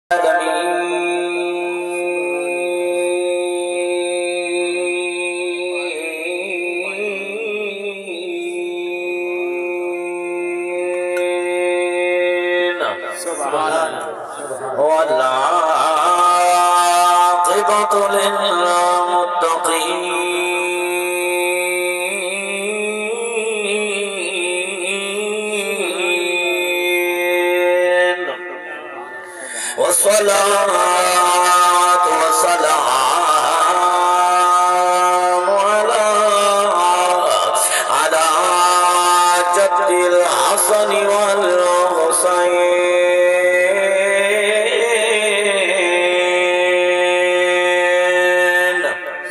والعاقبة للمتقين والصلاة والسلام على جد الحسن والحسين.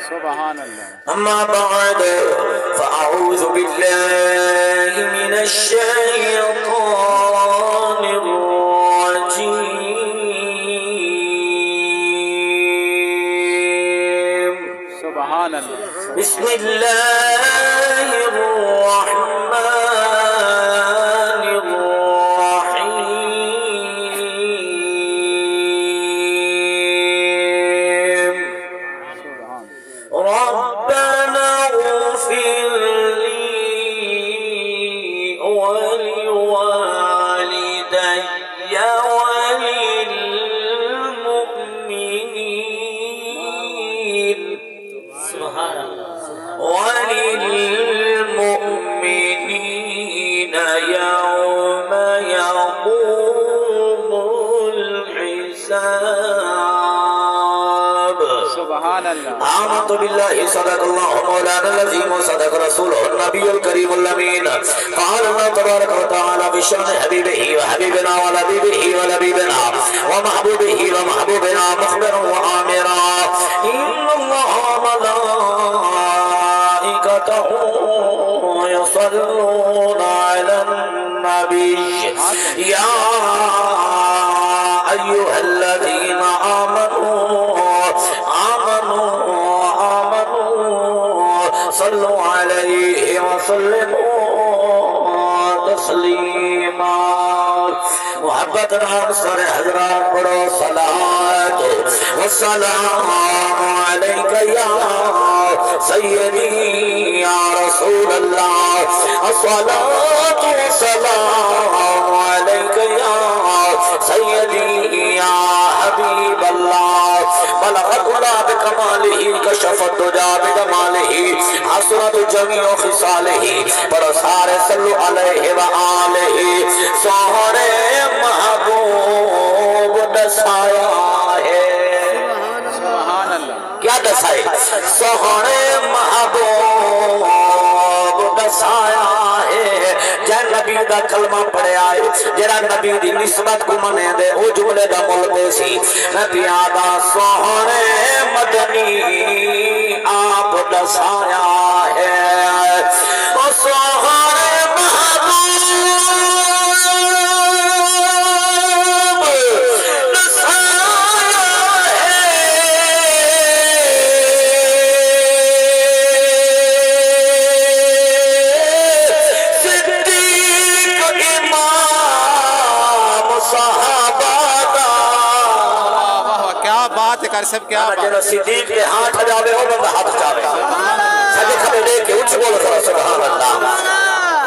سبحان الله. أما بعد فأعوذ بالله من الشيطان الرجيم. سبحان الله. بسم الله الرحمن الرحيم. ربنا اغفر لي ولوالدي وللمؤمنين سبحان الله وللمؤمنين يوم يقوم الحساب. سبحان الله. آمنت بالله صدق الله مولانا العظيم وصدق رسوله النبي الكريم الأمين. قال الله تبارك وتعالى بشأن حبيبه وحبيبنا ولبيبه ولبيبنا ومحبوبه ومحبوبنا مخبرا وآمرا إن الله وملائكته يصلون على النبي يا أيها الذين آمنوا صلوا عليه وسلموا تسليما. محبتنا سر حضرات پڑھو صلاة والسلام عليك يا سيدي يا رسول الله. الصلاة والسلام عليك يا سيدي يا حبيب الله. بلغ العلا بكماله كشف الدجى بجماله حسنت جميع خصاله برسار صلو عليه وآله. سوہرے محبوب دسایا ہے. سبحان الله. کیا دسائے؟ سوہرے محبوب دسایا ہے. جے نبی دا کلمہ پڑھے آئے جڑا نبی دی نسبت کو منے دے او جملے دا مول دے سی. نبی آدھا سوہرے مدنی آپ دسایا ہے. او سوہرے محبوب دسایا ہے. صدیق امام صحابہ دا. واہ واہ واہ، کیا بات ہے کر سب، کیا بات. جنہوں صدیق کے ہاتھ جاوے ہو بندہ ہاتھ جاوے سجے کھڑے لے کے اچھ بولو سبحان اللہ.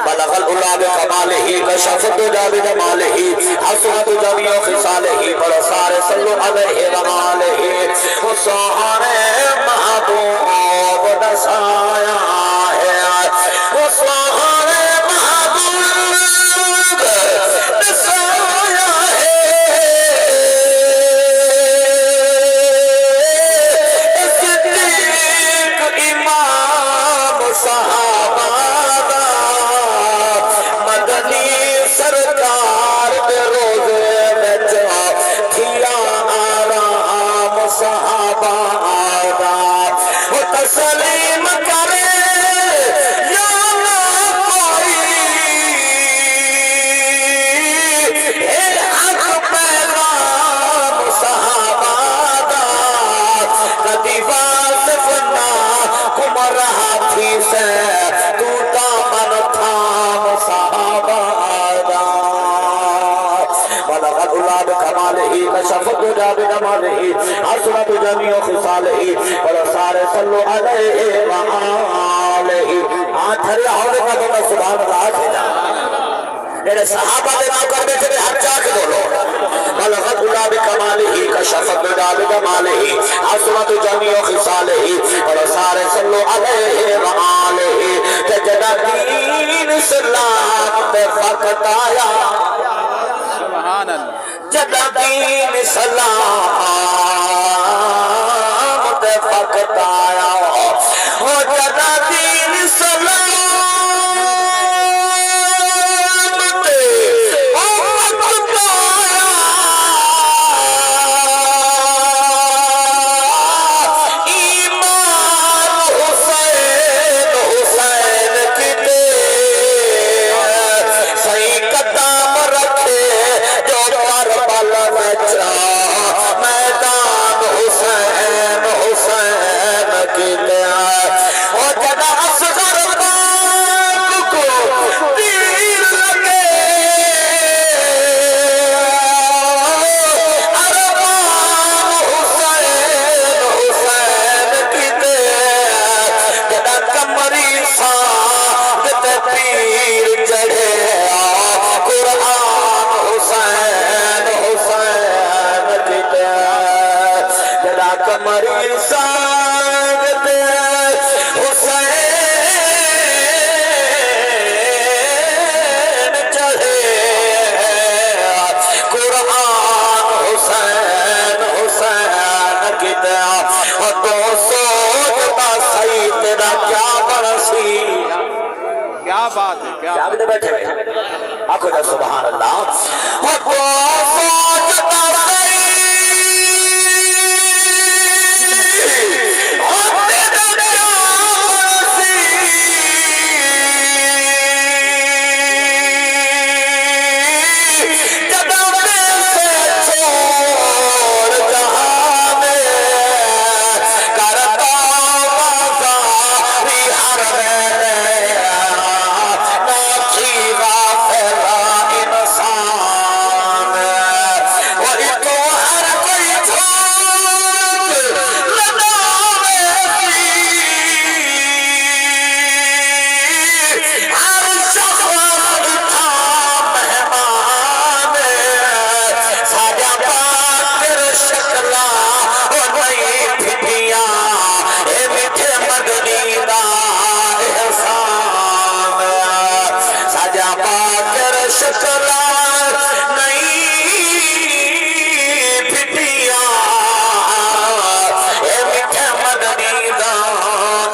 بلغ العلا بکمالہ کشف الدجى بجمالہ حسنت جميع خصالہ برسار صلو علیہ وآلہ. سوہرے محبوب دسایا ہے. سوہرے محبوب دسایا ہے. صدیق امام صحابہ دا مدنی سرکار دے روزے وچ تھیا آرام صحابہ كشف الدجى بجماله حسنت جميع خصاله والأنصار صلوا عليه وآله آخری حول کا بندہ سبحان اللہ سیدہ میرے صحابہ دے نوکر بیٹھے میں ہر جا کے بولو بلغت اللہ بکمالہ کشف الدجى بجماله حسنت جميع خصاله والأنصار صلوا عليه وآله کہ جدا دین اسلام پہ فقط آیا سبحان اللہ جدا دین اسلام پہ فقط آیا وہ جدا دین اسلام پہ فقط آیا ایمان حسین حسین کی دے صحیح قدام رکھے جو کربلا میں جا میدان حسین حسین کی دے وہ جدا اصغر باپ کو تیر لگے ارمان حسین حسین کی دے جدا کمری ساکت پیر چڑھے قرآن حسین حسین کی دے جدا کمری ساکت حسین چڑھے قرآن حسین حسین کی دے اور تو سوچتا صحیح تیرا کیا برسی کیا بات ہے کیا کیا بھی بیٹھے ہوئے آنکھو جا سبحان اللہ اور تو سوچتا صحیح اور تیرا کیا برسی جگہ میں سے چھوڑ جہاں میں کرتا بازاری ہر میں ناچی غافلہ انسان وہی تو ہر کوئی جھوٹ لگاوے ہر شخص تھا مہمان ساجا پاکر شکلا اور نئی پھٹیاں اے میٹھے مدنی دا احسان ساجا پاکر شکلا نئی پھٹیاں اے میٹھے مدنی دا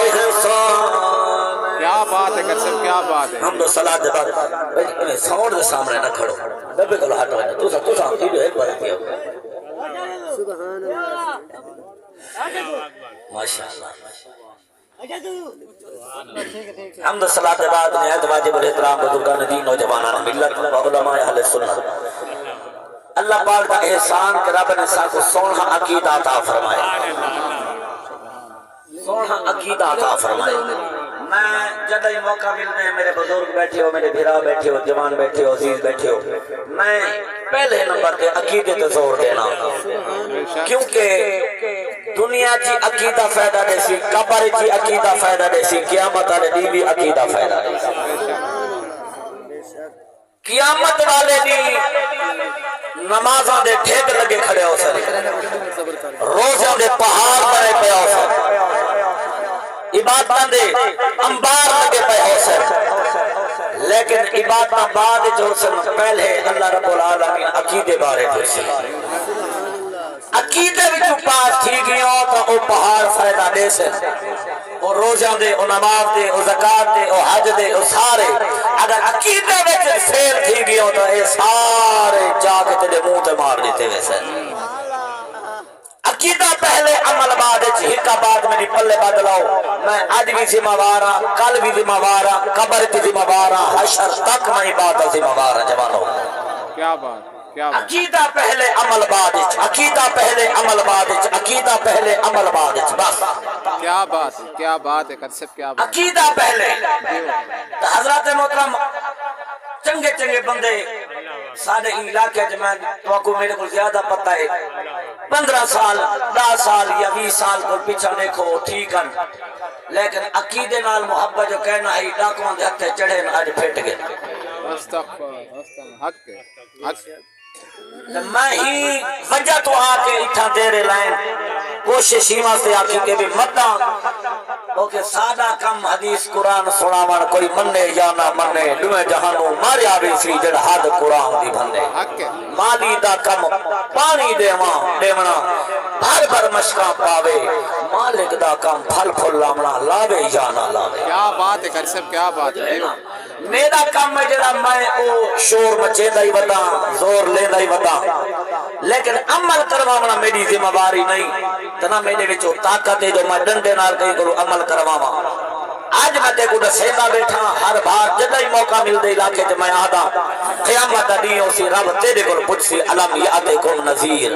احسان کیا بات ہے کر سب کیا بات ہے ہم تو صلاح دے بعد ساؤنڈ دے سامنے نہ کھڑو دبے کلو ہاتھ ہوئے تو سا تیجو ایک بار دیا ماشاءاللہ ہم تو صلاح دے بعد نہایت واجب الاحترام بزرگان دین نوجوانان ملت و علماء اہل سنت اللہ پاک دا احسان کہ رب نے سا کو سونہا عقیدہ عطا فرمائے سونہا عقیدہ عطا فرمائے میں جدہ ہی موقع ملنے میرے بزرگ بیٹھے ہو میرے بھیرا بیٹھے ہو جوان بیٹھے ہو عزیز بیٹھے ہو میں پہلے نمبر تے عقیدے تے زور دینا کیونکہ دنیا جی عقیدہ فائدہ دے سی قبر جی عقیدہ فائدہ دے سی قیامت والے دی بھی عقیدہ فائدہ دے سی قیامت والے دی نمازاں دے ٹھیک لگے کھڑے ہو سکے روزاں دے پہاڑ بنے پہ ہو سکے عبادتاں دے انبار لگے پہ ہو سکے لیکن عبادتاں بعد جو سن پہلے اللہ رب العالمین عقیدے بارے جو سی عقیدے بھی جو پاس تھی گئے تو وہ پہاڑ فائدہ دے سے وہ روزہ دے وہ نماز دے وہ زکاة دے وہ حج دے وہ سارے اگر عقیدے میں فیل تھی گئے تو یہ سارے جا کے تیرے منہ تے مار دیتے ویسے عقیدہ پہلے عمل بعد ہکا بعد میری پلے بدلاؤ میں آج بھی ذمہ وارا کل بھی ذمہ وارا قبر کی ذمہ وارا حشر تک میں بات ذمہ وارا جوانوں کیا بات عقیدہ پہلے عمل بعد عقیدہ پہلے عمل بعد عقیدہ پہلے عمل بعد بس کیا بات ہے کر سب کیا بات عقیدہ پہلے حضرات محترم چنگے چنگے بندے سارے علاقے میں تو کو میرے کو زیادہ پتہ ہے 15 سال 10 سال یا 20 سال کو پیچھے دیکھو ٹھیک ہے لیکن عقیدے نال محبت جو کہنا ہے ڈاکواں دے ہتھے چڑھے اج پھٹ گئے حق میں ہی وجہ تو آ کے اتھا تیرے لائن کوشش ہی واسطے آکی کے بھی مدہ اوکے سادہ کم حدیث قرآن سناوان کوئی مننے یا نہ مننے دوئے جہانوں مارے آبی سی جڑ حد قرآن دی بھنے مالی دا کم پانی دیونا بھر بھر مشکاں پاوے مالک دا کم پھل پھل لامنا لاوے یا نہ لاوے کیا بات ہے کر سب کیا بات ہے میرا کام ہے جڑا میں او شور مچے دائی ودا زور لے دائی ودا لیکن عمل کروانا میری ذمہ داری نہیں تنا میرے وچوں طاقت ہے جو میں ڈنڈے نال کہیں کروں عمل کرواواں آج میں تے کو دسینا بیٹھا ہر بار جدا ہی موقع مل دے علاقے تے میں آدا قیامت دی اسی رب تیرے کو پوچھ سی علم یاتکم نذیر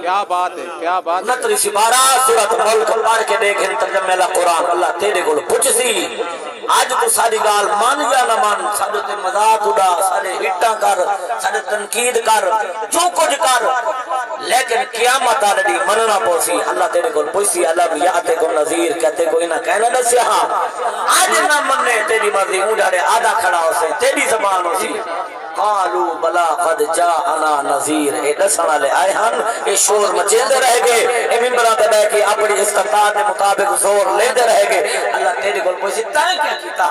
کیا بات ہے کیا بات ہے 29 سپارہ سورۃ ملک پڑھ کے دیکھیں ترجمہ لا قرآن اللہ تیرے کو پوچھ سی آج تو ساری گال مان یا نہ مان سارے تے مذاق اڑا سارے ہٹا کر سارے تنقید کر جو کچھ کر لیکن قیامت آلڑی مننا پوسی اللہ تیرے کو پوسی علم یاتکم نذیر کہتے کوئی نہ کہنا دسیا آج نہ مننے تیری مرضی اونجاڑے آدھا کھڑا ہو سے تیری زبان ہو سی قالوا بلا قد جاءنا نذیر اے دسنا لے آئے ہن اے شور مچیندے رہ گئے اے منبراں تے بیٹھ کے اپنی استطاعت کے مطابق زور لیندے رہ گئے اللہ تیرے کول پوچھی تائیں کیا کیتا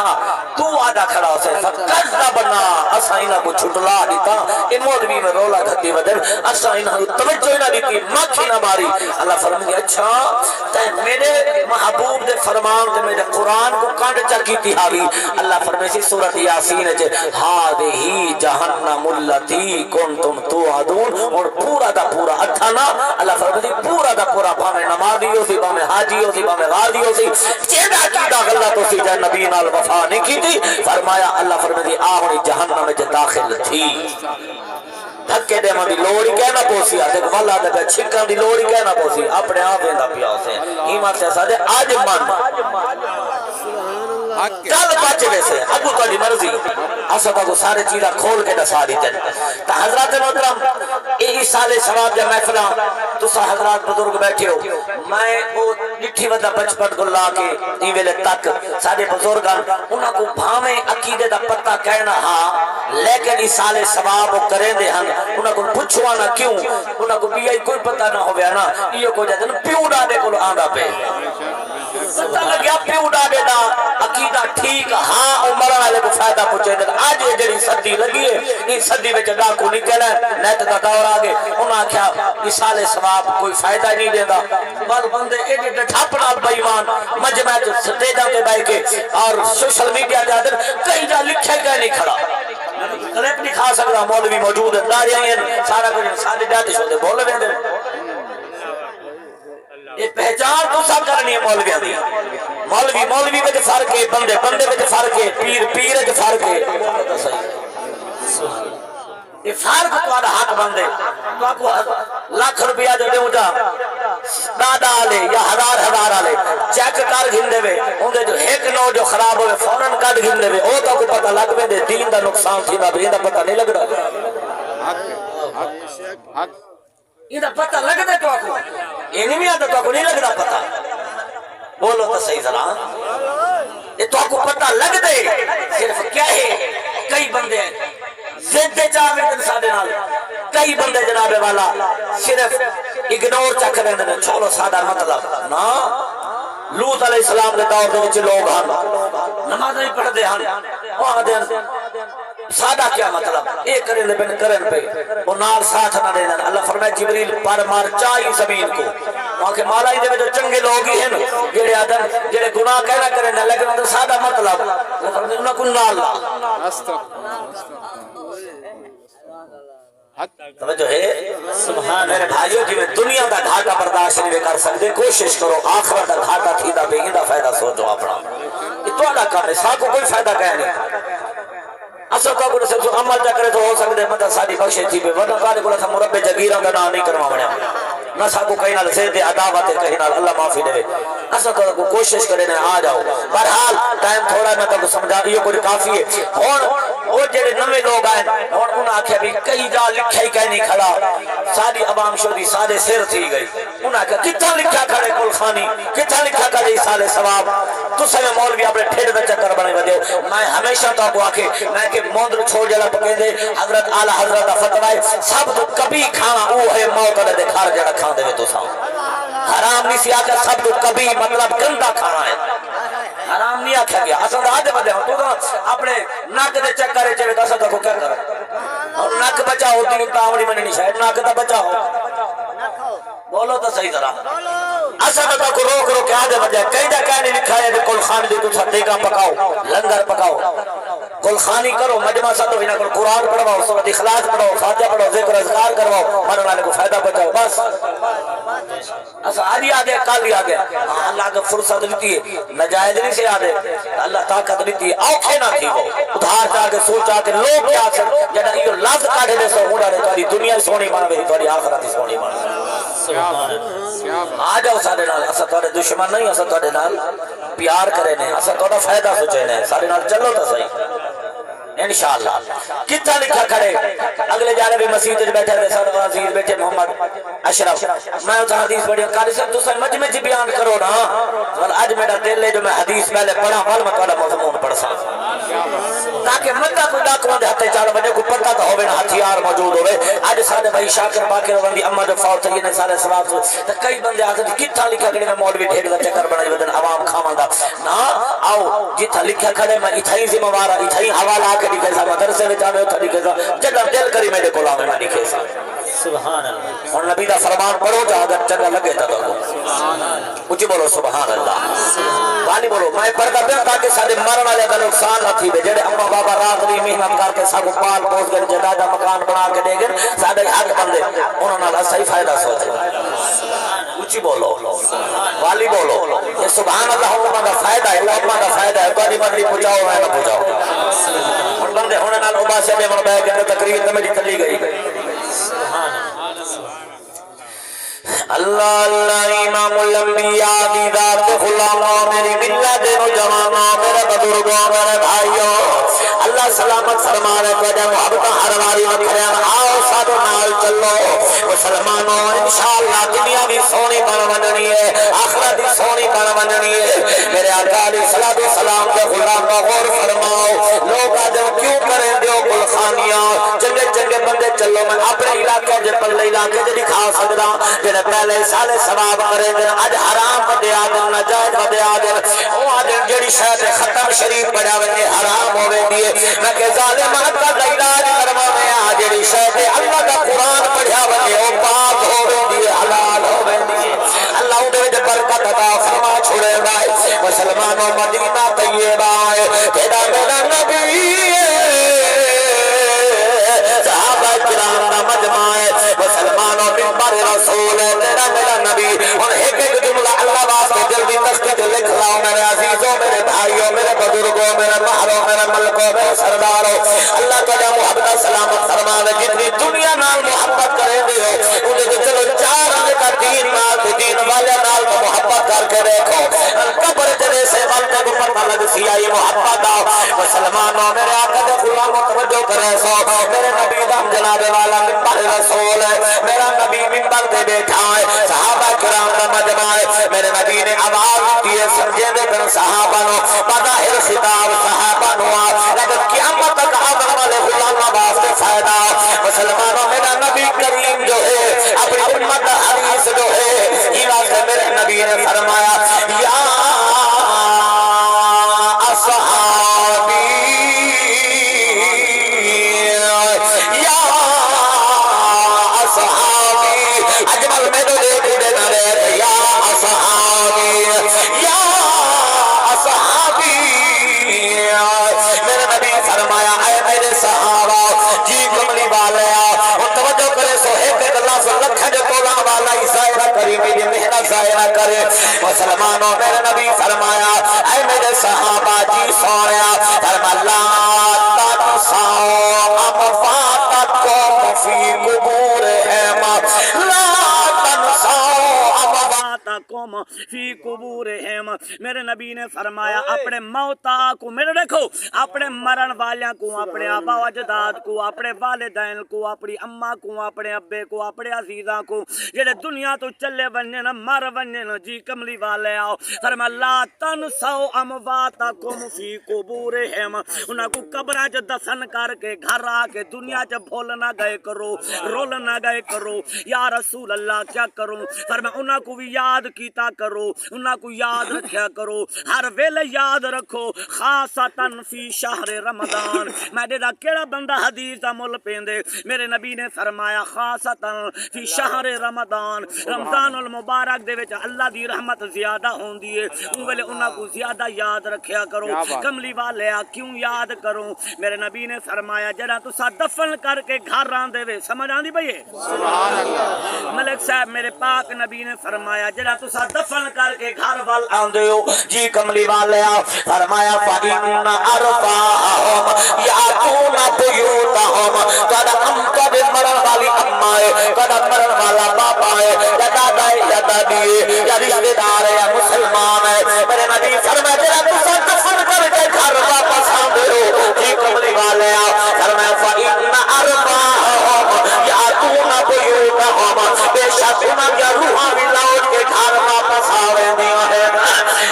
تو آدھا کھڑا ہو سے فکذبنا اسا انہاں کو چھٹلا دیتا اے مولوی میں رولا گھتی ودن اسا انہاں توجہ نہ دیتی مکھی نہ ماری اللہ فرمایا اچھا تے میرے محبوب دے فرمان تے میرے قرآن کو کانڈ چکیتی ہاوی اللہ فرمائے سی سورۃ یاسین وچ ہذہ جہنم التی کنتم توعدون اور پورا دا پورا اتھانا اللہ فرماتی پورا دا پورا بھامے نمازی ہو سی بھامے حاجی ہو سی بھامے غازی ہو سی چیدہ کیدہ غلط ہو سی جائے نبی نال وفا نہیں کی تھی فرمایا اللہ فرماتی آہنی جہنم میں داخل تھی دھکے دے ماں دی لوڑی کہنا پوسی آتے والا دے پہ چھکن دی لوڑی کہنا پوسی اپنے آپ ویندہ پیا اسے ایمان سے سادے آج من کل بچ ویسے ابو تو مرضی اسا کو سارے چیزاں کھول کے دسا دیتے تا حضرات محترم یہ سال ثواب جب محفل تو سا حضرات بزرگ بیٹھے ہو میں وہ ڈٹھی ودا بچپن کو لا کے ای ویلے تک سارے بزرگان انہاں کو بھاویں عقیدے دا پتہ کہنا ہاں لیکن اس سال ثواب کریں دے ہن انہاں کو پوچھوانا کیوں انہاں کو بھی کوئی پتہ نہ ہویا نا یہ کو جاتے نا پیو ڈاڈے کو آندا پہ پتہ لگیا پیو ڈاڈے دا عقیدہ ٹھیک ہاں عمر والے کو فائدہ پہنچے دے آج یہ جڑی صدی لگی ہے اس صدی وچ ڈاکو نکلا نیت دا دور آ گئے انہاں کیا مثال ثواب کوئی فائدہ نہیں دیندا بل بندے ایڈے ڈھپ نال بے ایمان مجمع تے سٹیجاں تے بیٹھ کے اور سوشل میڈیا تے آدر کہیں جا لکھے گئے نہیں کھڑا کلپ نہیں کھا سکتا مولوی موجود ہے داریاں ہیں سارا کچھ سادے جاتے شو دے بول ویندے یہ پہچان تو سب کرنی ہے مولویاں دی مولوی وچ فرق ہے بندے وچ فرق ہے پیر وچ فرق ہے یہ فرق تہاڈا حق بندے تو کو لاکھ روپیہ جو دیو جا دادا والے یا ہزار والے چیک کر گھندے وے اون جو ایک نو جو خراب ہوئے فورن کڈ گھندے وے او تو کو پتہ لگ ویندے دین دا نقصان تھیندا بھی دا پتہ نہیں لگدا حق یہ دا پتہ لگدا تو کو یہ نہیں بھی آتا تو کو نہیں لگدا پتہ بولو تو صحیح ذرا یہ تو کو پتہ لگ دے صرف کیا ہے کئی بندے زدے چاہے دن سادے نال کئی بندے جناب والا صرف اگنور چک رہے ہیں چھوڑو سادہ مطلب نا لوط علیہ السلام کے دور دے وچ لوگ ہن نماز نہیں پڑھ دے ہن وہاں دے سادہ کیا مطلب ایک کریں دے بن کرن پہ وہ نال ساتھ نہ دے دن اللہ فرمائے جبریل پر مار چاہی زمین کو وہاں کے مالائی دے میں جو چنگے لوگ ہی ہیں جڑے آدم جڑے گناہ کہنا کریں لیکن اندر سادہ مطلب اللہ فرمائے انہاں کو نال لا توجہ ہے سبحان میرے بھائیوں کی میں دنیا دا گھاٹا برداشت نہیں کر سکتے کوشش کرو آخرت دا گھاٹا تھیدا بے ہی دا فائدہ سوچو اپنا یہ تو ادا کام ہے سا کو کوئی فائدہ کہہ نہیں اصل کا کو سب عمل جا کرے تو ہو سکتے مدد ساری بخشے تھی بے ورنہ کارے کو تھا مربع جگیرہ کا نام نہیں کروا بنیا نہ سا کو کہیں نال سے دے عداوت کہیں نال اللہ معافی دے اصل کا کو کوشش کرے نہ آ جاؤ بہرحال ٹائم تھوڑا میں تو سمجھا دیو کوئی کافی ہے اور وہ جڑے نوے لوگ آئے اور انہوں آکھیا بھی کئی جا لکھا ہی کہیں نہیں کھڑا ساری عوام شدی سارے سر تھی گئی انہوں آکھیا کتنا لکھا کھڑے کل خانی کتنا لکھا کھڑے سال ثواب تو سمیں مولوی اپنے ٹھیڑ دا چکر بنے ودے میں ہمیشہ تو کو آکھے میں کہ موندر چھوڑ جڑا پکے دے حضرت اعلی حضرت دا فتوائے سب تو کبھی کھانا وہ ہے موت دے کھار جڑا کھان دے تو سا حرام نہیں سی آکھا سب تو کبھی مطلب گندہ کھانا ہے حرام نہیں آکھا گیا اصل آدھے بدے ہوں تو اپنے ناک دے چکرے چوے دسا تھا کو کیا کرا اور ناک بچا ہوتی ہوں تاوڑی منی نہیں شاید ناک دا بچا ہو بولو تو صحیح طرح اصل تو کو روک روک آدھے بدے کئی جا کہنے لکھا ہے کہ کل خان دی تو دیگا پکاؤ لنگر پکاؤ کل خانی کرو مجمع ساتو بنا کرو قرآن پڑھواؤ سورۃ اخلاص پڑھو فاتحہ پڑھو ذکر اذکار کرواؤ مرنے والے کو فائدہ پہنچاؤ بس اصل آدھی آگے کال ہی آگے اللہ کا فرصت دیتی ہے نجائز نہیں سے آدھے اللہ طاقت دیتی ہے اوکھے نہ تھی وہ ادھار چاہ کے سوچا کہ لوگ کیا سن جڑا یہ لفظ کاٹے دے سو ہوڑا نے تاری دنیا سونی بن گئی تاری آخرت سونی بن گئی آ جاؤ سارے نال اسا تھوڑے دشمن نہیں اسا تھوڑے نال پیار کرے نے اسا تھوڑا فائدہ سوچے نے سارے نال چلو تو صحیح انشاءاللہ کتنا لکھا کھڑے اگلے جانب مسجد میں بیٹھے تھے سر عزیز بیٹھے محمد اشرف میں اس حدیث پڑھی قاری صاحب تو سن مجمع جی بیان کرو نا اور آج میرا دل ہے جو میں حدیث پہلے پڑھا وال میں تھوڑا مضمون پڑھ سکتا تاکہ مدہ کوئی ڈاکوان دے ہتھے چال بجے کو پتہ تو ہوئے نا ہتھیار موجود ہوئے آج سارے بھائی شاکر باکر وندی اما جو فوت تھی نے سارے سواب تو کئی بندے آتے ہیں کتنا لکھا کھڑے میں مولوی ڈھیڑ دا چکر بنائی بدن عوام کھامندہ نا آؤ جتھا لکھا کھڑے میں اتھائی ذمہ وارا اتھائی حوالہ کے لکھے سا مدرسے میں جانے ہوتا لکھے سا جگہ دل کری میں دیکھو لاؤں میں لکھے سا سبحان اللہ اور نبی دا فرمان پڑھو جا اگر جگہ لگے تا تو اچھی بولو سبحان اللہ وانی بولو میں پڑھتا پہن تاکہ سارے مرن والے کا نقصان نہ تھی بے جڑے اما بابا رات نہیں محنت کر کے سب پال پوس گئے جدادہ مکان بنا کے دے گئے سارے حق بندے انہوں نے صحیح فائدہ سوچے اچھی بولو والی بولو یہ سبحان اللہ حکمہ کا فائدہ ہے حکمہ کا فائدہ ہے تو مندی پوچھاؤ میں نہ پوچھاؤ اور بندے ہونے نال عباسے میں من بے کہ تقریر میں میری چلی گئی اللہ اللہ امام الانبیاء دی ذات غلاموں میری ملت نوجوانوں میرے بزرگوں میرے بھائیوں اللہ سلامت فرمانے کو جب محبت ہر واری مکھریاں آؤ سب نال چلو مسلمانوں انشاءاللہ دنیا بھی سونی بن وننی ہے آخرت بھی سونی بن وننی ہے میرے آقا علیہ الصلوۃ والسلام کے غلاموں غور فرماؤ لوگ آج کیوں کریں دیو گلخانیاں چنگے چنگے بندے چلو میں اپنے علاقے جے پلے علاقے جے دکھا سکدا جڑے پہلے سالے ثواب کرے دے اج حرام بدے آدم ناجائز بدے آدم او آدم جڑی شاید ختم شریف پڑھا وے حرام ہوے دیے میں کہ ظالمان کا علاج کرواوے آ جڑی شاید اللہ کا قرآن پڑھا وے او پاک ہوے دیے حلال ہوے دیے اللہ دے وچ برکت عطا فرما چھوڑے گا مسلمانوں مدینہ طیبہ تیرا میرا نبی صحابہ کرام دا مجمع ہے مسلمانوں منبر رسول ہے تیرا میرا نبی اور ایک ایک جملہ اللہ واسطے جلدی تختی لکھ لاؤ میرے عزیزوں میرے بھائیوں میرے بزرگوں میرے مہروں میرے ملکوں میرے سرداروں اللہ تعالیٰ محبت سلامت فرماوے جتنی دنیا نال محبت کرے دے ہو انہیں تو چلو چار آنے کا دین نال تو دین والے نال تو محبت کر کے دیکھو قبر جنے سے والدہ کو پتہ لگ سیائی محبت آؤ مسلمانوں میرے آقا دے غلاموں توجہ کرے سو میرے نبی دم جناب والا منبر رسول ہے میرا نبی منبر دے بیٹھا ہے صحابہ کرام کا مجمع ہے میرے نبی نے آواز دیے سمجھے دے کر صحابہ نو بظاہر خطاب صحابہ نو لیکن قیامت تک آدم والے غلامہ واسطے فائدہ مسلمانوں میرا نبی کریم جو ہے اپنی امت حدیث جو ہے یہ واسطے میرے نبی نے فرمایا یا اصحابی یا اصحابی اجمل میں تو دیکھ دینا رہے یا اصحابی یا اصحابی میرے نبی فرمایا اے میرے صحابہ جی کملی والے اور توجہ کرے سو ایک اللہ سے لکھا جو تولا والا ظاہرہ کری میری محنت ظاہرہ کرے مسلمانوں میرے نبی فرمایا اے میرے صحابہ جی سویا فرما اللہ تنساؤ امواتکم فی قبورہم لا تنساؤ موتاکم فی قبورہم، میرے نبی نے فرمایا اپنے موتا کو، میرے دیکھو اپنے مرن والیاں کو، اپنے آبا و اجداد کو، اپنے والدین کو، اپنی اماں کو، اپنے ابے کو، اپنے عزیزاں کو جڑے دنیا تو چلے ونجے نا مر ونجے نا، جی کملی والے آؤ فرما لا تنسوا امواتکم فی قبورہم، انہاں کو قبراں چ دفن کر کے گھر آ کے دنیا چ بھول نہ گئے کرو، رول نہ گئے کرو یا رسول اللہ کیا کروں، فرما انہاں کو بھی یاد کیتا کرو، انہاں کو یاد رکھیا کرو، ہر ویلے یاد رکھو، خاصتاً فی شہر رمضان، میں دے دا کیڑا بندہ حدیث دا مل پیندے، میرے نبی نے فرمایا خاصتاً فی شہر رمضان، رمضان المبارک دے وچ اللہ دی رحمت زیادہ ہوندی ہے، اون ویلے انہاں کو زیادہ یاد رکھیا کرو۔ کملی والے کیوں یاد کروں، میرے نبی نے فرمایا جڑا تسا دفن کر کے گھر آندے وے، سمجھ آندی بھئی سبحان اللہ، ملک صاحب میرے پاک نبی نے فرمایا جڑا تسا دفن کر کے گھر وال آندے ہو، جی کملی والے فرمایا فَإِنَّ أَرْفَاهُمْ يَأْتُونَ بُيُوتَهُمْ، قد مرن والی اماں ہے، قد مرن والا باپا ہے، یا دادا ہے یا دادی ہے یا رشتہ دار ہے یا مسلمان ہے، میرے نبی فرمایا جڑا تسا دفن کر کے گھر واپس آندے ہو، جی کملی والے فرمایا فَإِنَّ أَرْفَاهُمْ يَأْتُونَ بُيُوتَهُمْ، بے شک انہاں کی روحاں بھی لوٹ کے گھر واپس آویندیاں ہیں۔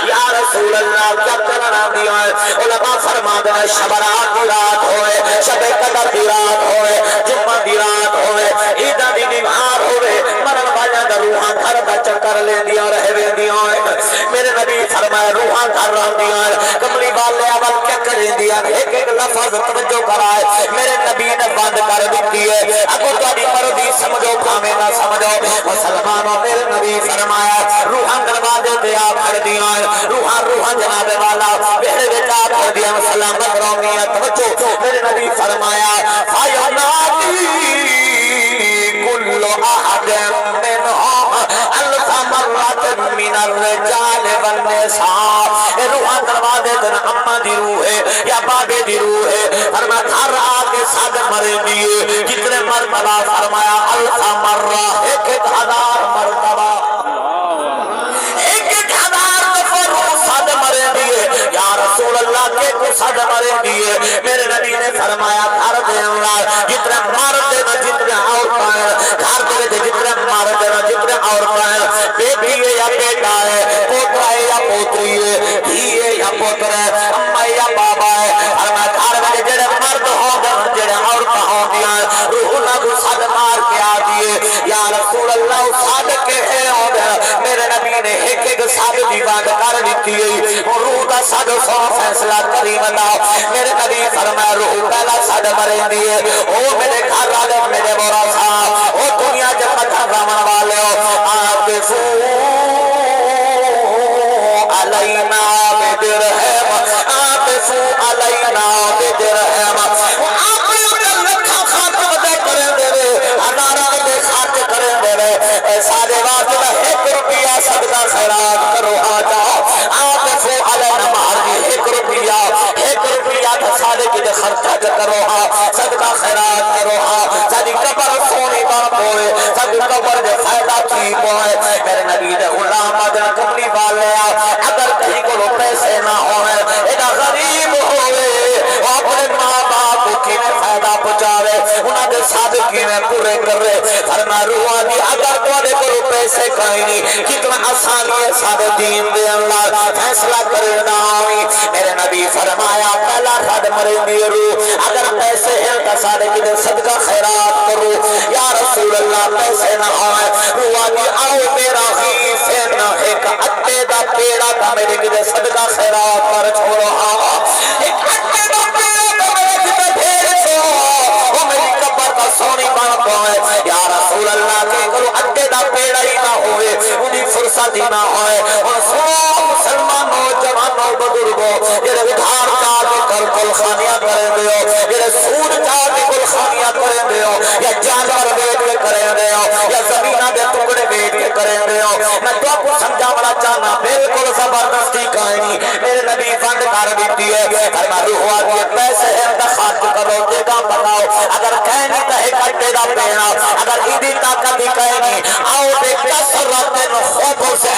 یا رسول اللہ کیا کرنا دیا ہے، علماء فرماتے ہیں شب رات کی رات ہوئے، شب قدر کی رات ہوئے، جمعہ کی رات ہوئے، عیدہ دی نمار ہوئے، مرن والیاں دا روحاں گھر دا چکر لے دیا رہ ویندیاں ہیں، میرے نبی فرمایا روحاں گھر راندیاں ہیں، کملی والے اول کیا کریں دیا، ایک ایک لفظ توجہ کرائے، میرے نبی نے بند کر دیتی ہے، اگو تاری مرضی سمجھو کھامے نہ سمجھو، مسلمانوں میرے نبی فرمایا روحاں دروازے دے آپ کر دیا ہے، روحاں جناب والا بہر بیٹا کر دیا، سلامت رومیہ توجہ، میرے نبی فرمایا فَيُنَادِي كُلُّ أَحَدٍ مِّنْهُمْ أَلْفَ مَرَّةٍ مِّنَ الرِّجَالِ وَالنِّسَاءِ، روحاں دروازے دن اماں دی روح ہے یا بابے دی روح ہے، فرمایا گھر آگے ساتھ مرے دیئے، جتنے مرتبہ فرمایا الف مرہ، ایک ایک ہزار مرتبہ، یا رسول اللہ کے کو صد مرے دیئے، میرے نبی نے فرمایا گھر دے اللہ جتنے مرد نہ جتنے عورتاں ہیں، گھر دے جتنے مرد نہ جتنے عورتاں ہیں، بیٹی ہے یا بیٹا ہے، پوترا ہے یا پوتری ہے، دھی ہے یا پوتر ہے، اماں یا بابا ہے، فرمایا گھر میں جڑے مرد ہوں گے جڑے عورتاں ہوں گیا روح نہ کو صد مار کے آ دیئے، یا رسول اللہ صد کے ہے ہوں گے، میرے نبی نے ایک ایک صد دی بات کر دیتی ہے، اور روح کا صد سو فیصلہ کریم اللہ، میرے نبی فرمایا روح پہلا صد مرے دیئے، او میرے گھر والے میرے بورا صاحب، او دنیا جب پتھر رامن والے ہو، آتفو علینا بدرہم، آتفو علینا بدرہم، آپ یوں لکھا خاتم دے کریں دے رہے، ہزارہ دے خاتم کریں دے رہے، سارے واسطہ ایک روپیہ صدقہ خیرات کرو آ جاؤ، آتفو علینا مہاری ایک روپیہ تھا سارے کی دے خرچہ کرو ہاں، صدقہ خیرات کرو ہاں، ساری قبر سونی باپ ہوئے، ساری قبر دے فائدہ کی ہوئے، میرے نبی دے غلام آدھر کملی والے اگر کہیں کو پیسے نہ ہوئے، ایڈا غریب ہوئے، اپنے ماں باپ کی میں فائدہ پہنچاوے، انہاں دے صادقی میں پورے کر رہے، فرما روحاں دی اگر توڑے کو پیسے کہیں نہیں، کتنا آسانی ہے سارے دین دے اللہ فیصلہ کرے نہ آئی، میرے نبی فرمایا پہلا خد مرے دیئے روح، اگر پیسے ہیں تو سارے کی دے صدقہ خیرات کرو، یا رسول اللہ پیسے نہ ہوئے، روحاں دی آؤ میرا خیف ہے نہ ایک اٹے دا پیڑا تھا میرے کی دے صدقہ خیرات پر چھوڑو ہاں، ایک اٹے دا پیڑا تھا میرے کی دے بھیڑ چھو، وہ میری قبر کا سونی بن پائے، یا رسول اللہ کے کرو اٹے دا پیڑا ہی نہ ہوئے، انہی فرصت ہی نہ ہوئے، اور سو مسلمانوں جوانوں بزرگوں جڑے ادھار چاہ کے کل خانیاں کریں دے ہو، جڑے سود چاہ کے کل خانیاں کریں دے ہو، یا جانور بیٹ کے کریں دے ہو، یا زمینہ دے ٹکڑے بیٹ کے کریں دے ہو، میں تو آپ کو سمجھا بڑا چاہنا بالکل زبردستی کہیں میرے نبی فنڈ کر دیتی ہے، فرما روح آگے پیسے ہیں دخات کرو جگہ بتاؤ، اگر کہنی تو ایک اٹے دا پیڑا، اگر ایدی طاقت ہی کہنی آؤ دے کسرت خوبوں سے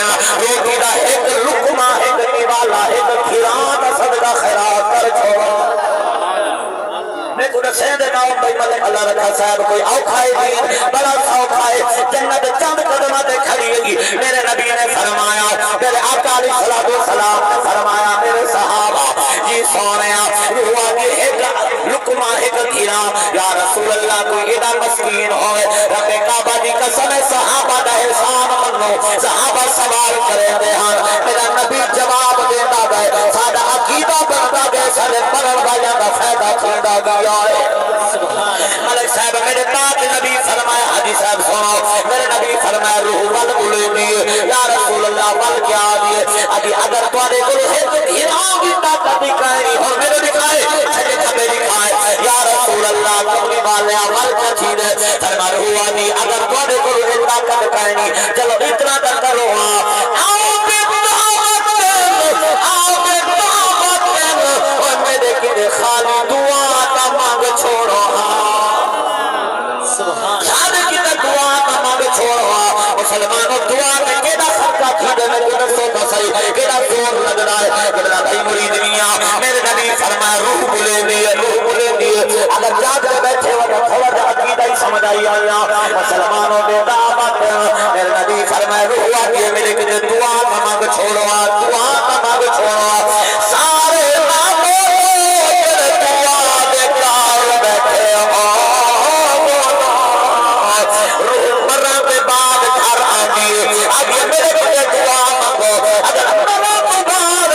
امام بھائی ملک اللہ رکھا صاحب کوئی اوکھائے دین بڑا سوکھائے جنت چند قدمہ دے کھڑی گی میرے نبی نے فرمایا میرے آقا علیہ السلام نے فرمایا میرے صحابہ جی سونیا ہوا کہ ایک لکمہ ایک تھیرا یا رسول اللہ کوئی ایڈا مسکین ہوئے رب کعبہ دی قسم صحابہ دا احسان منو صحابہ سوال کرے دے ہاں میرا نبی جواب دیتا گئے سادہ عقیدہ بنتا گئے سارے پرن بھائیاں دا فیدہ کھینڈا گیا ہے ملک صاحب میرے تاج نبی فرمایا حدیث صاحب سنو میرے نبی فرمایا روح ول بلے دیئے یا رسول اللہ ول کیا دیئے ابھی اگر توارے گلے ہے تو ہیران بھی طاقت دکھائے اور میرے دکھائے چھتے کھبے دکھائے یا رسول اللہ کبھی والے ول کا چیز ہے فرما روح آنی اگر توارے گلے ہے طاقت دکھائے چلو اتنا در کرو آؤ بے طاقت آؤ بے طاقت اور میرے کنے خالی دعا کا مانگ چھوڑو خالی کنے دعا کا مانگ چھوڑو مسلمانوں دعا میں کیڑا خرچہ کھیڑے میں کیڑا سوکا صحیح کیڑا زور لگ رہا ہے کیڑا بھائی مرید میاں میرے نبی فرمایا روح بلے دیئے اگر جاگ کر بیٹھے ہو تو تھوڑا جا عقیدہ ہی سمجھ آئی آیا مسلمانوں بے دعوت میرے نبی فرمایا روح آگئے میرے کنے دعا کا مانگ چھوڑو دعا کا مانگ چھوڑو سارے ناموں دعا دے کار بیٹھے ہو روح مرہ کے بعد گھر آگئے آگئے میرے کنے دعا مانگو اگر مرہ کے بعد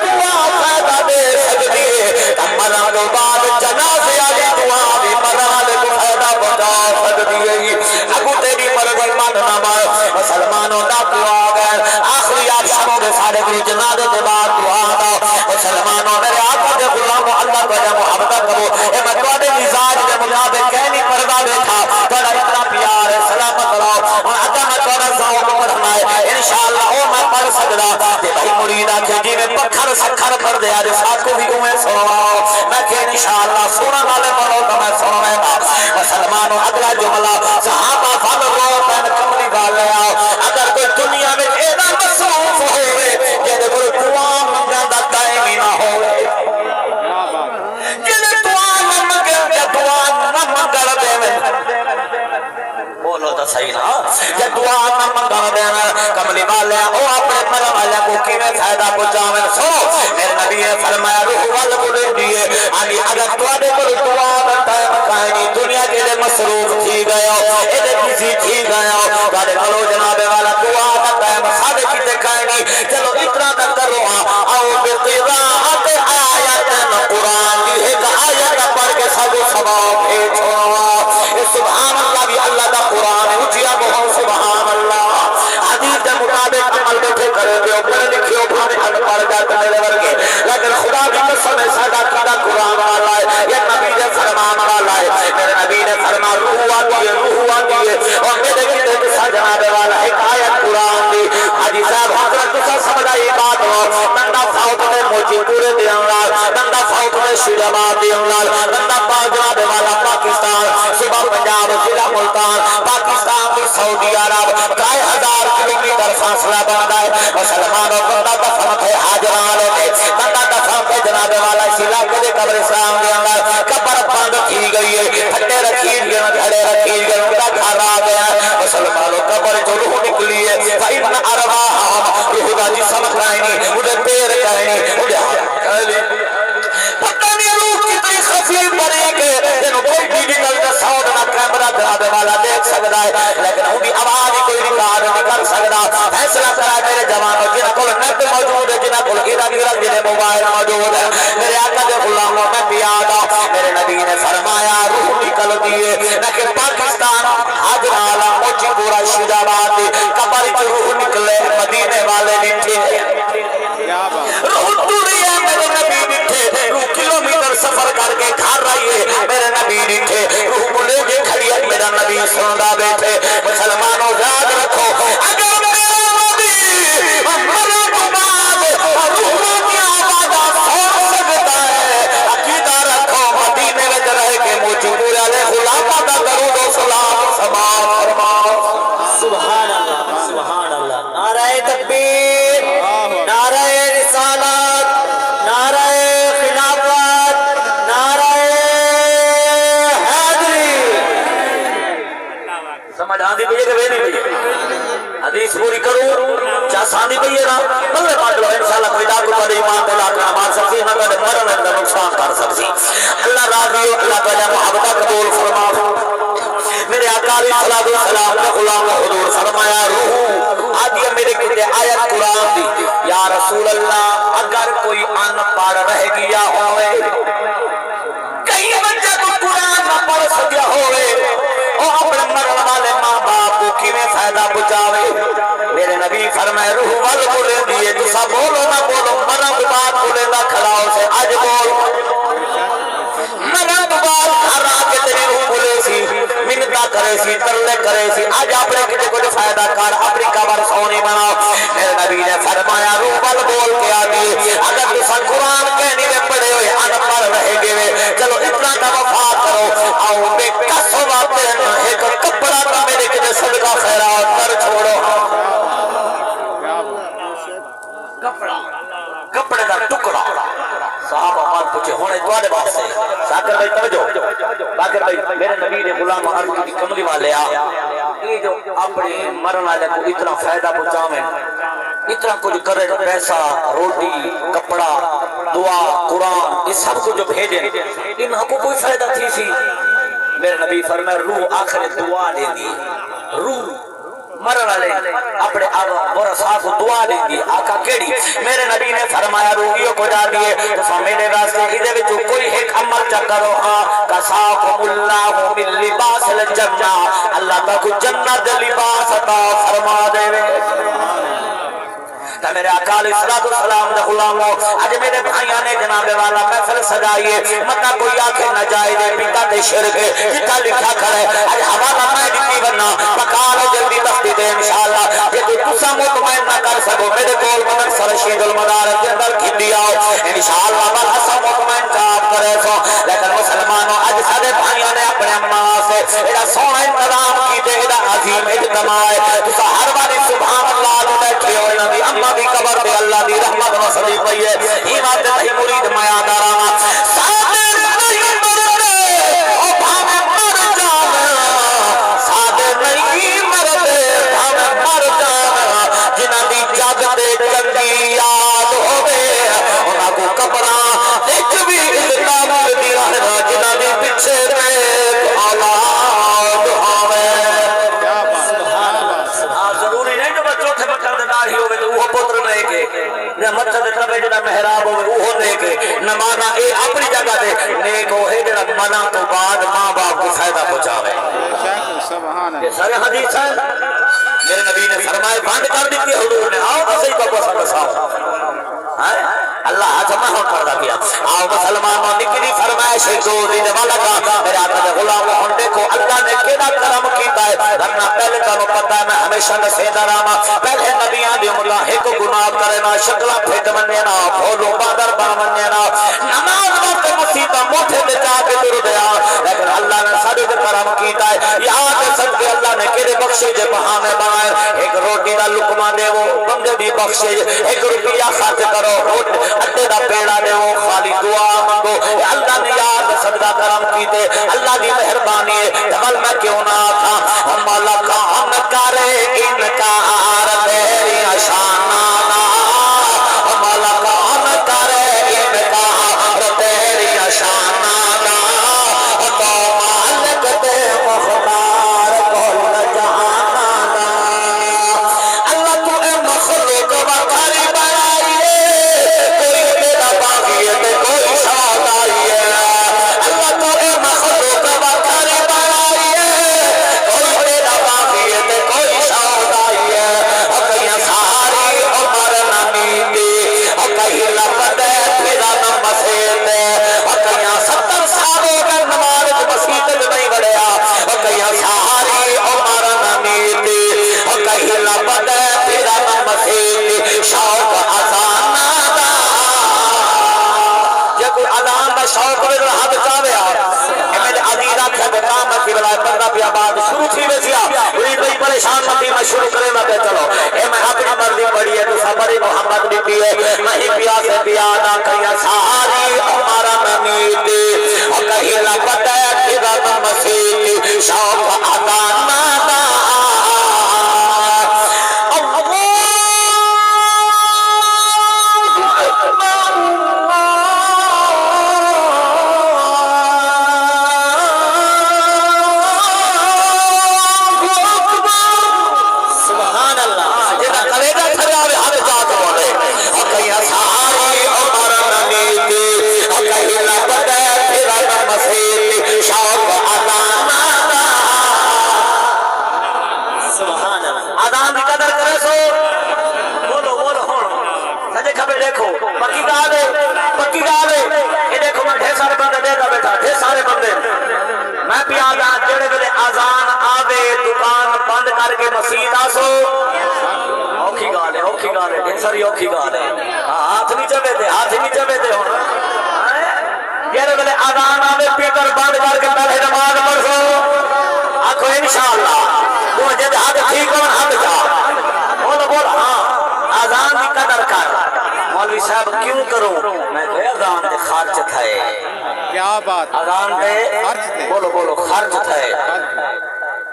دعا فائدہ دے سکتی ہے مرہ کے بعد جنازے آگے دعا بھی مرہ کو فائدہ پہنچا سکتی ہے اگو تیری مرض ماننا مار مسلمانوں دا دعا گئے آخری آپ شاموں کے سارے گروہ جنازے کے بعد دعا دا مسلمانوں میرے آقا کے غلام اللہ کو جب محبت کرو اے میں توڑے مزاج کے مطابق کہنی پردہ بیٹھا توڑا اتنا پیار ہے سلامت رہو اور اگر میں توڑا ساؤں کو پڑھنا ہے انشاءاللہ او میں پڑھ سکتا کہ بھائی مریدہ کے جی میں پکھر سکھر پڑھ دے آج ساتھ کو بھی اوہیں سنواؤ میں کہ انشاءاللہ سونا والے پڑھو تو میں سنویں گا مسلمانوں اگلا جملہ صحابہ فضل رو پہن کملی گالے آؤ اگر کوئی دنیا میں اینا مصروف ہوئے جنہیں کوئی دعا منگا دا ٹائم ہی نہ ہوئے جنہیں دعا نہ منگا دعا نہ منگا دے بولو تو صحیح نا جب دعا نہ منگا دے کملی والے او اپنے پر والے کو کیویں فائدہ پہنچاویں سو میرے نبی نے فرمایا روح ول بلے دیئے علی اگر تواڈے کول دعا دا ٹائم کائیں دنیا کے لئے مصروف تھی گئے ہو ایدے بزی تھی گئے ہو تواڈے کولو جناب والا دعا دا ٹائم ساڈے کیتے کائیں چلو اتنا تک کرو او بقراءت آیات قرآن دی ایک آیت پڑھ کے سب ثواب بھیجو سبحان اللہ بھی اللہ دا قرآن اچھیا بہت سبحان اللہ حدیث کے مطابق عمل بیٹھے کرے دے پڑھ لکھیو بھانے ان پڑھ جاتے میرے ورگے لیکن خدا کی قسم ہے سادہ کیڑا قرآن والا ہے یہ نبی نے فرمان والا ہے میرے نبی نے فرما روح آتی ہے اور میرے کتے کسا جناب والا ایک آیت قرآن دی حدیث صاحب حضرت کسا سمجھ آئی بات ہو نندہ فاؤت میں موچی پورے دیانلال نندہ فاؤت میں شیرآباد دیانلال نندہ پاک جناب والا پاکستان صبح پنجاب ضلع ملتان پاکستان کو سعودی عرب 2,000 کلومیٹر فاصلہ بن گئے مسلمانوں بندہ دفن ہے حاجران لے بندہ دفن ہے جناب والا اس علاقے دے قبرستان دے اندر قبر بند کی گئی ہے پھٹے رکھی گئے گھڑے رکھی گئے ان کا گھر آ گیا مسلمانوں قبر جو روح نکلی ہے فَإِنَّ أَرْوَاحَهُمْ روح کا جسم کھائنی انہیں پیر کھائنی انہیں ہاتھ کھائنی پتہ نہیں روح کتنی خفی بنے گے جنہوں کوئی ڈیجیٹل کا ساؤنڈ نہ کیمرہ جناب والا دیکھ سکتا ہے لیکن وہ بھی آواز کوئی ریکارڈ نہیں کر سکتا فیصلہ کرا میرے جوانوں جنہوں کو نیٹ موجود ہے جنہوں کو ادھر جنہیں موبائل موجود ہے میرے آقا کے غلاموں میں بھی آدھا میرے نبی نے فرمایا روح نکل دیئے لیکن پاکستان حاجر عالم موچی پورا شیرآباد قبر کی روح نکلے مدینے والے نٹھے روح دوری ہے میرے نبی نٹھے روح کلومیٹر سفر کر کے گھر رہی ہے میرے نبی نٹھے روح بلے کے کھڑی ہے میرا نبی سندا بیٹھے مسلمانوں یاد رکھو اگر میرا نبی مرے کو بعد روح کی آواز سن سکتا ہے عقیدہ رکھو مدینے میں رہ کے موچی پورا لے غلامہ دا درود و سلام سماع فرماؤ سبحان اللہ سبحان اللہ نعرہ تکبیر نعرہ رسالت نعرہ خلافت نعرہ حدیث پوری کروں چاہ سانی بھئی ہے نا بلے پاک لو انشاءاللہ کوئی ڈاکو پر ایمان دے لاکھ نماز سکتی نہ کدے مرن اندر نقصان کر سکتی اللہ راضی ہو اللہ تعالیٰ محبتہ قبول فرما میرے آقا علیہ السلام کا غلام حضور فرمایا روح آدھی میرے کتے آیت قرآن دی یا رسول اللہ اگر کوئی ان پڑھ رہ گیا ہوئے کئی بچہ کو قرآن نہ پڑھ سکیا ہوئے اور اپنے مرن والے ماں باپ کو کیویں فائدہ پہنچاوے میرے نبی فرمائے روح وال بولے دیے تو سب بولو نہ بولو مرن بات بولے نہ کھڑاؤ سے آج بول مرن بات کھڑا کے تیری روح بولے سی منتا کرے سی ترلے کرے سی آج اپنے کتے کو فائدہ کر اپنی قبر سونی بناؤ میرے نبی نے فرمایا روح وال بول کے آگئے اگر تو سن قرآن کہنی میں پڑھے ہوئے ان پڑھ رہے گے چلو اتنا کا وفا کرو آؤ بے کسو باتے ایک کپڑا کا میرے کتے صدقہ خیرات کر چھوڑو کپڑے دا ٹکڑا صحابہ مال پوچھے ہونے دوارے بات سے ساکر بھائی توجہ باکر بھائی میرے نبی نے غلام عرض کی کملی والے یہ جو اپنے مرن والے کو اتنا فائدہ پہنچاویں اتنا کچھ کرے پیسہ روٹی کپڑا دعا قرآن اس سب کو جو بھیجیں انہوں کو کوئی فائدہ تھی سی میرے نبی فرمائے روح آخر دعا دے دی روح مرن والے اپنے ورثاء کو دعا دیں گی آقا کیڑی میرے نبی نے فرمایا روحیوں کو جا دیے تو میرے راستے ادھے وچوں کوئی ایک عمل چا کرو ہاں کساکم اللہ من لباس الجنہ اللہ تا کو جنت لباس عطا فرما دے تا میرے آقا علیہ السلام دے غلاموں آج میرے بھائیاں نے جناب والا محفل سجائیے مطلب کوئی آنکھیں نہ جائے دے پیتا دے شرک جتا لکھا کھڑے آج حوالہ میں جتنی بننا پکارو جلدی تختی دے انشاءاللہ یہ تو تسا مطمئن نہ کر سکو میرے کول مدر سرشید المدارت جندر کھتی آؤ انشاءاللہ بل حسا مطمئن چاپ کرے سو لیکن مسلمانوں آج سارے بھائیاں نے اپنے اماں سے ایڈا سونا انتظام کی دے ایڈا عظیم اجتماع ہے تسا ہر باری سبحان اللہ تو بیٹھے ہوئے نبی اماں دی قبر دے اللہ دی رحمت و صدیق بھئی ہے ایمان دے تہی مرید میاد آراما سادر نہیں مرد او بھامے مر جانا سادر نہیں مرد بھامے مر جانا جنہ دی جگ دے چنگی یاد ہوئے انہاں کو قبران دیکھ بھی علتام دی رہنا جنہ دی پچھے دے اولاد ہوئے ضروری نہیں جو بچوں تھے بچوں دے داڑھی ہوئے تو وہ پتر نہیں کے نہ مچھر دے تبے جنہ محراب ہوئے وہ نہیں کے نمانا اے اپنی جگہ دے نیک ہوئے جنہ منع تو بعد ماں باپ کو فائدہ پہنچاوے یہ سارے حدیث ہیں میرے نبی نے فرمائے بند کر دی کہ حضور نے آؤ تو صحیح کو پسند ساؤ اللہ جمع ہو کر دیا آؤ مسلمانوں نکلی فرمائش دو دن والا کا میرے آقا دے غلام ہن دیکھو اللہ نے کیڑا کرم کیتا ہے ورنہ پہلے کا پتہ ہے میں ہمیشہ نصیحت راما پہلے نبیاں دی اللہ ایک گناہ کرے نا شکلا پھٹ مننے نا بھولو بادر با مننے نا نماز وقت مسیطہ موٹھے دے جا کے در دیا لیکن اللہ نے سارے کرم کیتا ہے یاد سب کے اللہ نے کیڑے بخشے جے بہانے بنائے ایک روٹی دا لقمہ دے وہ بندے دی بخشے ایک روپیہ خرچ کرو اٹھے دا پیڑا دے وہ خالی دعا منگو اللہ نے یاد صدقہ کرم کیتے اللہ دی مہربانی ہے تمل میں کیوں نہ تھا ہم ملکان کرے انکار تیری اشانانا ہم ملکان کرے انکار تیری اشانانا تو مالک دے مختار کل جہانانا اللہ تو اے مخلوق وکاری بنائیے کوئی تیرا باغیت کوئی شاد آئیے اللہ تو اے مخلوق وکاری بنائیے کوئی تیرا باغیت کوئی شاد آئیے کہیں ساری عمر نمیتی کہیں لپتے پھرا نمسیتے کہیں 70 سالوں کا نمارت مسیط نہیں بڑھیا کہیں ساری عمر نمیتی کہیں لپتے پھرا نمسیتی شوق ازانا دا یہ کوئی ازان دا شوق میں حد چاہوے میرے عزیز آکھا بکام کی بلائے بندہ پیا بعد شروع تھی ویسیا بڑی بڑی پریشان متی میں شروع کرے میں چلو اے میں اپنی مرضی پڑھی ہے تو سبری محمد بھی پیے میں ہی پیا سے پیا نہ کہیں ساری ہمارا نمیتی اور کہیں لپتے پھرا نمسیتی شوق ازانا دا سبحان اللہ آدان کی قدر کرے سو بولو بولو ہوں سجے کھبے دیکھو پکی گال ہے پکی گال ہے یہ دیکھو میں ڈھیر سارے بندے دیکھا بیٹھا ڈھیر سارے بندے میں بھی آدان جڑے ویلے آزان آوے دکان بند کر کے مسجد آسو اوکھی گال ہے ڈھیر ساری اوکھی گال ہے ہاتھ نہیں چمے دے ہوں جڑے ویلے آزان آوے پیکر بند کر کے پہلے نماز پڑھو آکھو انشاءاللہ تو جد حد ٹھیک ہون حد جا بولو بول ہاں آزان کی قدر کر مولوی صاحب کیوں کروں میں کہے آزان دے خرچ تھے کیا بات آزان دے خرچ تھے بولو بولو خرچ تھے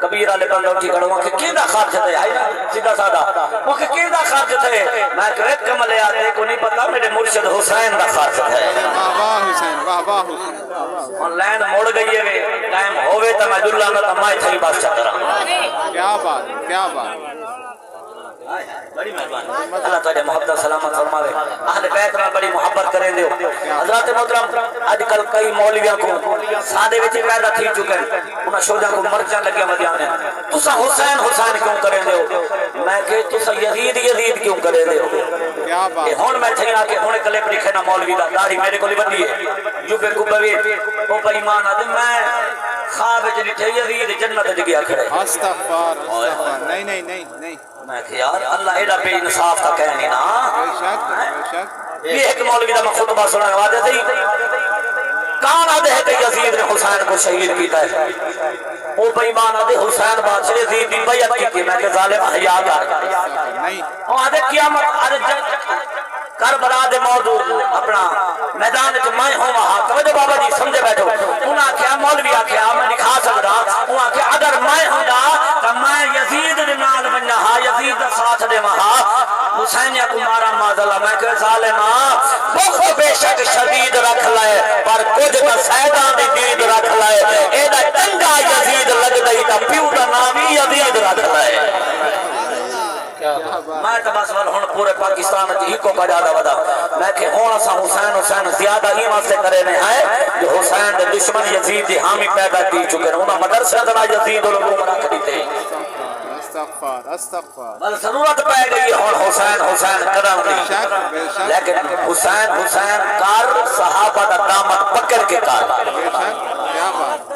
کبیر والے بندے اٹھی کھڑو کہ کیندہ خرچ تھے آئی نا سیدھا سادہ وہ کہ کیندہ خرچ تھے میں کہے کملے آتے کو نہیں پتا میرے مرشد حسین دا خرچ تھے واہ واہ حسین واہ واہ حسین اور لین موڑ گئی ہے ٹائم ہوئے تا میں جلہ نہ تا میں تھئی بس چکرہ کیا بات بڑی مہربانی اللہ تعالی محبت سلامت فرماوے اہل بیت میں بڑی محبت کریں دیو حضرات محترم آج کل کئی مولویاں کو سادے وچ پیدا تھی چکے انہاں شوجا کو مرچاں لگیا مدیانے تسا حسین کیوں کریں دیو میں کہ تسا یزید کیوں کریں دیو کیا بات ہن میں تھے آ کے ہن کلے لکھے نا مولوی دا داڑھی میرے کو وڈی ہے جوبے کو بوی او بے ایمان اد میں خواب وچ ڈٹھے یزید جنت وچ گیا کھڑے استغفار نہیں میں کہ یار اللہ ایڈا بے انصاف تھا کہنی نا بے شک یہ ایک مولوی دا میں خطبہ سنانے واجہ تھی کان آدھے ہے کہ یزید نے حسین کو شہید کیتا ہے او بے ایمان آدھے حسین بادشاہ یزید دی بیعت کی میں کہ ظالم حیات نہیں او آدھے قیامت آدھے کربلا دے موضوع اپنا میدان وچ میں ہوں وہاں توجہ بابا جی سمجھے بیٹھو انہاں کیا مولوی آکھیا میں دکھا سکدا انہاں کہ اگر میں ہوندا تے میں یزید دے نال بننا ہا یزید دا ساتھ دے وہاں حسین کو مارا معذلہ میں کہ ظالما بہت بے شک شدید رکھ لائے پر کچھ تا سیداں دی دید رکھ لائے اے دا چنگا یزید لگ دئی تا پیو دا نام ہی یزید رکھ لائے میں تو بس ہن پورے پاکستان ہی کو کجادا ودا میں کہ ہن اسا حسین زیادہ ہی واسطے کرے نے ہے جو حسین دے دشمن یزید دی حامی پیدا کی چکے انہاں مدرسے دا یزید لوگوں رکھ دیتے استغفار بل ضرورت پہ گئی ہن حسین کرن دی لیکن حسین کار صحابہ دا دامن پکڑ کے کار کیا بات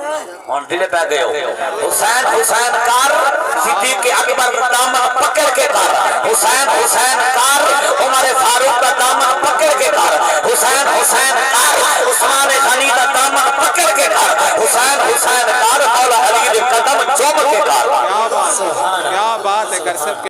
ہن دل پہ گئے حسین کار صدیق اکبر دا دامن پکڑ کے کار حسین کار عمر فاروق دا دامن پکڑ کے کار حسین کار عثمان غنی دا دامن پکڑ کے کار حسین کار مولا علی دے قدم چوم کے کار کیا بات ہے کر سب